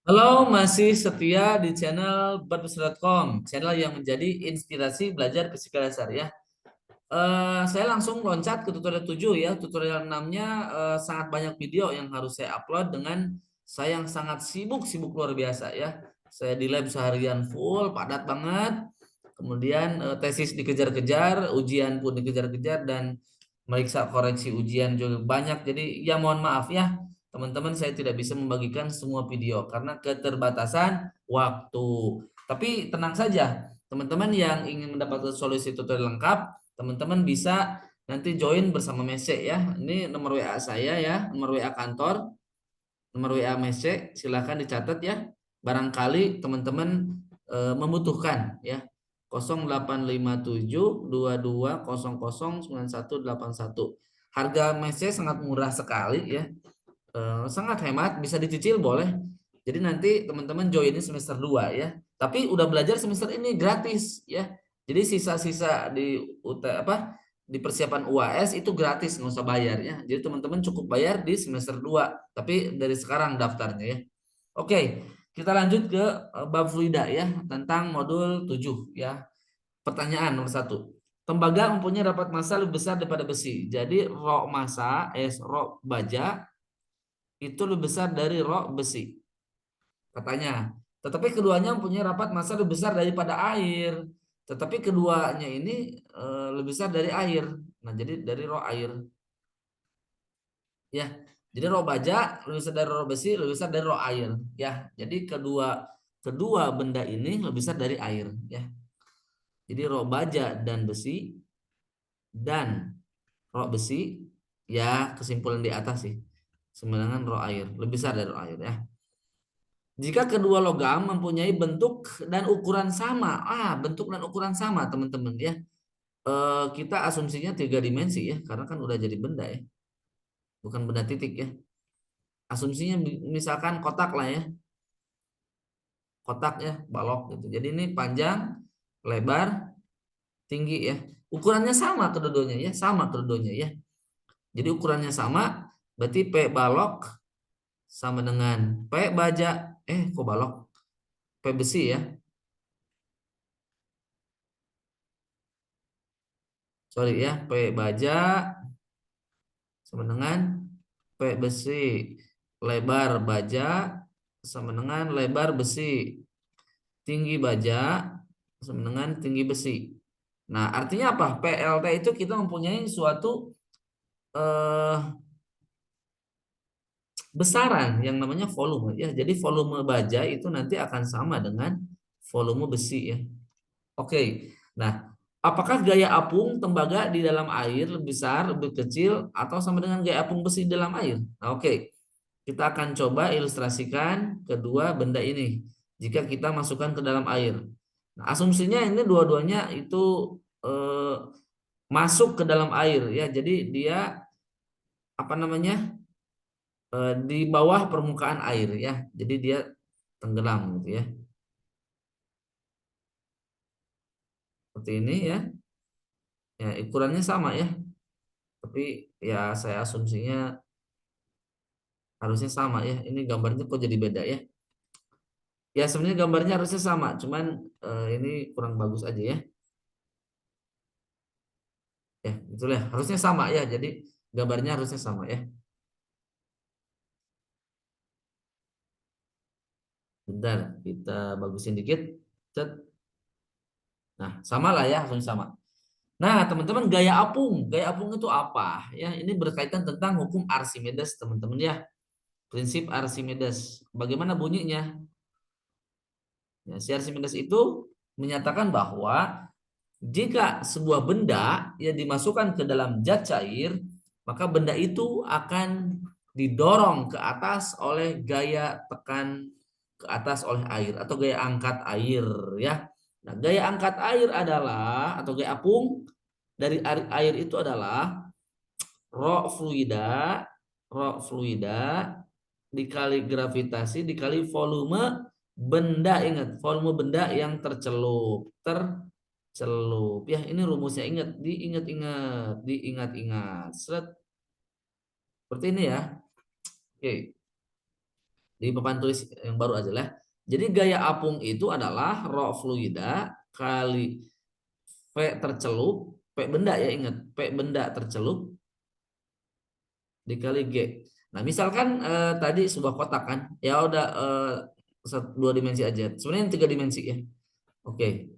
Halo, masih setia di channel badbus.com, channel yang menjadi inspirasi belajar fisika dasar ya. Saya langsung loncat ke tutorial 7 ya. Tutorial 6-nya sangat banyak video yang harus saya upload dengan saya yang sangat sibuk luar biasa ya. Saya di lab seharian full, padat banget. Kemudian tesis dikejar-kejar, ujian pun dikejar-kejar dan meriksa koreksi ujian juga banyak. Jadi ya mohon maaf ya, teman-teman saya tidak bisa membagikan semua video karena keterbatasan waktu. Tapi tenang saja, teman-teman yang ingin mendapatkan solusi tutorial lengkap, teman-teman bisa nanti join bersama Mese ya. Ini nomor WA saya ya, nomor WA kantor, nomor WA Mese, silahkan dicatat ya. Barangkali teman-teman membutuhkan ya. 0857 22009181. Harga Mese sangat murah sekali ya. Sangat hemat, bisa dicicil boleh. Jadi nanti teman-teman join ini semester 2 ya. Tapi udah belajar semester ini gratis ya. Jadi sisa-sisa di di persiapan UAS itu gratis, nggak usah bayar ya. Jadi teman-teman cukup bayar di semester 2, tapi dari sekarang daftarnya ya. Oke, kita lanjut ke bab fluida ya, tentang modul 7 ya. Pertanyaan nomor 1. Tembaga mempunyai rapat massa lebih besar daripada besi. Jadi rho massa, rho baja itu lebih besar dari rho besi katanya. Tetapi keduanya mempunyai rapat massa lebih besar daripada air. Tetapi keduanya ini lebih besar dari air. Nah, jadi dari rho air ya. Jadi rho baja lebih besar dari rho besi, lebih besar dari rho air ya. Jadi kedua kedua benda ini lebih besar dari air ya. Jadi rho baja dan besi dan rho besi ya, kesimpulan di atas sih. Sedangkan rho air lebih besar dari rho air ya. Jika kedua logam mempunyai bentuk dan ukuran sama, bentuk dan ukuran sama teman-teman ya. Kita asumsinya tiga dimensi ya, karena kan udah jadi benda ya, bukan benda titik ya. Asumsinya misalkan kotak lah ya, kotak ya, balok gitu. Jadi ini panjang, lebar, tinggi ya. Ukurannya sama kedudukannya ya, sama kedudukannya ya. Jadi ukurannya sama, berarti P balok sama dengan P baja, kok balok? P besi ya. Sorry ya, P baja sama dengan P besi. Lebar baja sama dengan lebar besi. Tinggi baja sama dengan tinggi besi. Nah, artinya apa? PLT itu kita mempunyai suatu eh, besaran yang namanya volume ya. Jadi volume baja itu nanti akan sama dengan volume besi ya. Oke. Nah, apakah gaya apung tembaga di dalam air lebih besar, lebih kecil, atau sama dengan gaya apung besi di dalam air? Nah, oke. Kita akan coba ilustrasikan kedua benda ini jika kita masukkan ke dalam air. Nah, asumsinya ini dua-duanya itu eh, masuk ke dalam air ya. Jadi dia apa namanya di bawah permukaan air ya. Jadi dia tenggelam gitu ya. Seperti ini ya. Ya, ukurannya sama ya. Tapi ya saya asumsinya harusnya sama ya. Ini gambarnya kok jadi beda ya. Ya sebenarnya gambarnya harusnya sama, cuman ini kurang bagus aja ya. Ya, itulah harusnya sama ya. Jadi gambarnya harusnya sama ya. Bentar, kita bagusin dikit. Cet. Nah, sama lah ya, harusnya sama. Nah, teman-teman, gaya apung itu apa? Ya, ini berkaitan tentang hukum Archimedes, teman-teman ya. Prinsip Archimedes. Bagaimana bunyinya? Ya, si Archimedes itu menyatakan bahwa jika sebuah benda yang dimasukkan ke dalam zat cair, maka benda itu akan didorong ke atas oleh gaya tekan ke atas oleh air atau gaya angkat air ya. Nah, gaya angkat air adalah atau gaya apung dari air itu adalah rho fluida dikali gravitasi dikali volume benda, ingat volume benda yang tercelup ya. Ini rumusnya, diingat-ingat seret seperti ini ya. Oke, di papan tulis yang baru aja lah. Jadi gaya apung itu adalah rho fluida kali V tercelup, P benda ya, ingat, P benda tercelup dikali G. Nah, misalkan tadi sebuah kotak kan, ya udah dua dimensi aja. Sebenarnya tiga dimensi ya. Oke.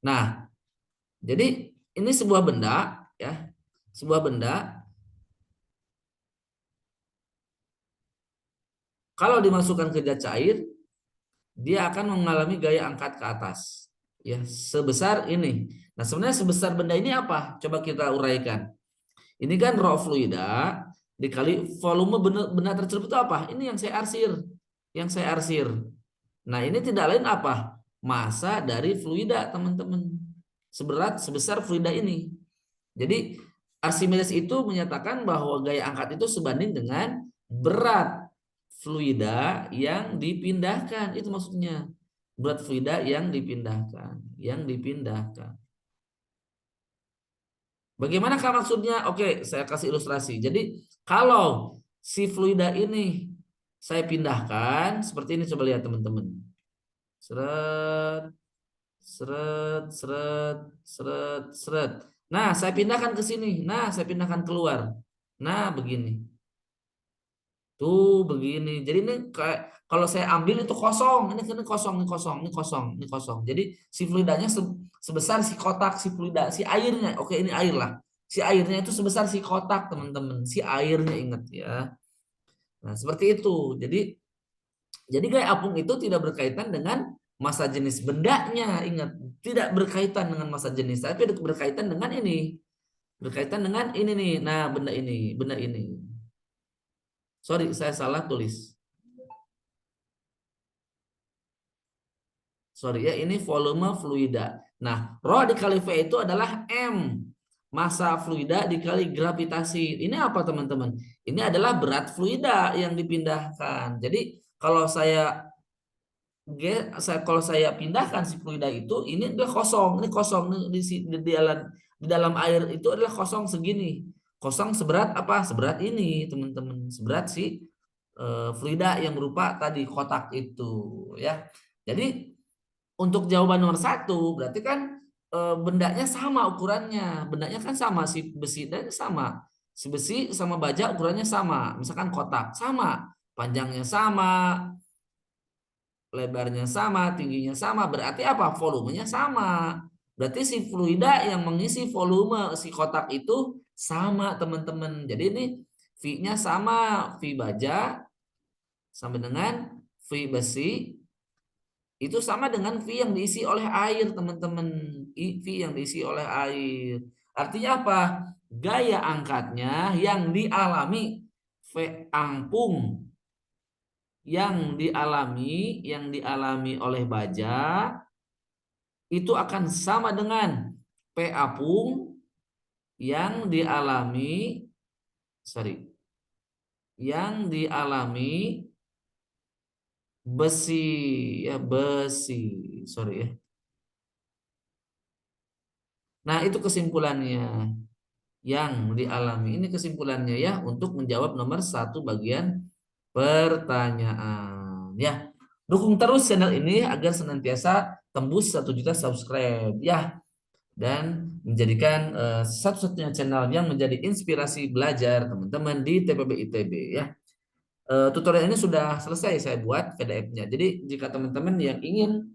Nah, jadi ini sebuah benda ya, sebuah benda kalau dimasukkan ke zat cair, dia akan mengalami gaya angkat ke atas. Ya, sebesar ini. Nah, sebenarnya sebesar benda ini apa? Coba kita uraikan. Ini kan rho fluida dikali volume benda tercelup itu apa? Ini yang saya arsir. Yang saya arsir. Nah, ini tidak lain apa? Massa dari fluida, teman-teman. Sebesar fluida ini. Jadi Archimedes itu menyatakan bahwa gaya angkat itu sebanding dengan berat fluida yang dipindahkan. Itu maksudnya. Berat fluida yang dipindahkan, yang dipindahkan. Bagaimanakah maksudnya? Oke, saya kasih ilustrasi. Jadi, kalau si fluida ini saya pindahkan seperti ini, coba lihat teman-teman. Seret, seret, seret, seret, seret. Nah, saya pindahkan ke sini. Nah, saya pindahkan keluar. Nah, begini. Tuh begini. Jadi ini kayak kalau saya ambil itu kosong, ini kosong, ini kosong, ini kosong, ini kosong. Jadi si fluidanya sebesar si kotak, si fluida, si airnya. Oke, ini air lah. Si airnya itu sebesar si kotak, teman-teman. Si airnya, ingat ya. Nah, seperti itu. Jadi gaya apung itu tidak berkaitan dengan massa jenis bendanya, ingat. Tidak berkaitan dengan massa jenis, tapi berkaitan dengan ini. Berkaitan dengan ini nih. Nah, benda ini, benda ini. Sorry, saya salah tulis. Sorry ya, ini volume fluida. Nah, rho dikali V itu adalah M. Massa fluida dikali gravitasi. Ini apa teman-teman? Ini adalah berat fluida yang dipindahkan. Jadi kalau kalau saya pindahkan si fluida itu, ini adalah kosong. Ini kosong di dalam air itu adalah kosong segini. Kosong seberat apa? Seberat ini, teman-teman. Seberat si fluida yang berupa tadi kotak itu, ya. Jadi untuk jawaban nomor satu berarti kan bendanya sama ukurannya, bendanya kan sama, si besi dan sama, si besi sama baja ukurannya sama, misalkan kotak sama, panjangnya sama, lebarnya sama, tingginya sama, berarti apa? Volumenya sama. Berarti si fluida yang mengisi volume si kotak itu sama, teman-teman. Jadi ini V-nya sama, V baja sama dengan V besi itu sama dengan V yang diisi oleh air, teman-teman. V yang diisi oleh air. Artinya apa? Gaya angkatnya yang dialami V angpung yang dialami oleh baja itu akan sama dengan P apung yang dialami besi ya, sorry ya. Nah, itu kesimpulannya yang dialami. Ini kesimpulannya ya untuk menjawab nomor satu bagian pertanyaan. Ya, dukung terus channel ini agar senantiasa tembus 1 juta subscribe ya, dan menjadikan satu-satunya channel yang menjadi inspirasi belajar teman-teman di TPB ITB ya. Tutorial ini sudah selesai saya buat PDF-nya. Jadi jika teman-teman yang ingin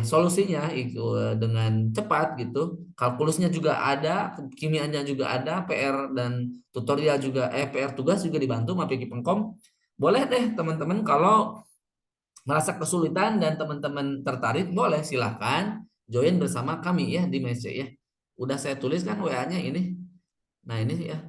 solusinya itu dengan cepat gitu, kalkulusnya juga ada, kimianya juga ada, PR dan tutorial juga, PR tugas juga dibantu Mapiki Pengkom. Boleh deh teman-teman, kalau merasa kesulitan dan teman-teman tertarik, boleh silahkan join bersama kami ya di Mese ya. Udah saya tulis kan WA-nya ini. Nah ini ya,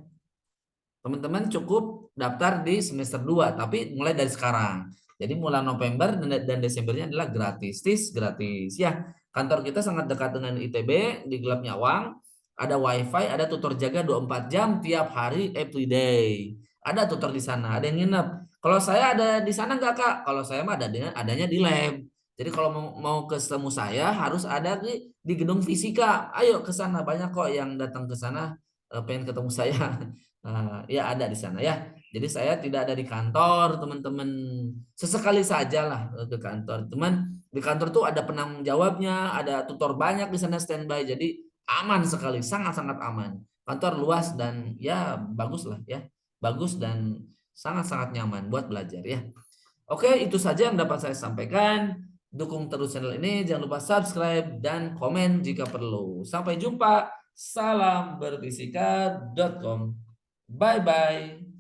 teman-teman cukup daftar di semester 2, tapi mulai dari sekarang. Jadi mulai November dan Desembernya adalah gratis, gratis ya. Kantor kita sangat dekat dengan ITB di Gelap Nyawang. Ada wifi, ada tutor jaga 24 jam tiap hari every day. Ada tutor di sana, ada yang nginep. Kalau saya ada di sana enggak Kak? Kalau saya mah adanya di lab. Jadi kalau mau ketemu saya harus ada di gedung fisika. Ayo ke sana, banyak kok yang datang ke sana pengen ketemu saya. Ya ada di sana ya. Jadi saya tidak ada di kantor, teman-teman. Sesekali saja lah ke kantor. Teman di kantor tuh ada penanggung jawabnya, ada tutor banyak di sana standby. Jadi aman sekali, sangat-sangat aman. Kantor luas dan ya bagus lah ya. Bagus dan sangat-sangat nyaman buat belajar ya. Oke, itu saja yang dapat saya sampaikan. Dukung terus channel ini, jangan lupa subscribe dan komen jika perlu. Sampai jumpa. Salam berbisika.com. Bye bye.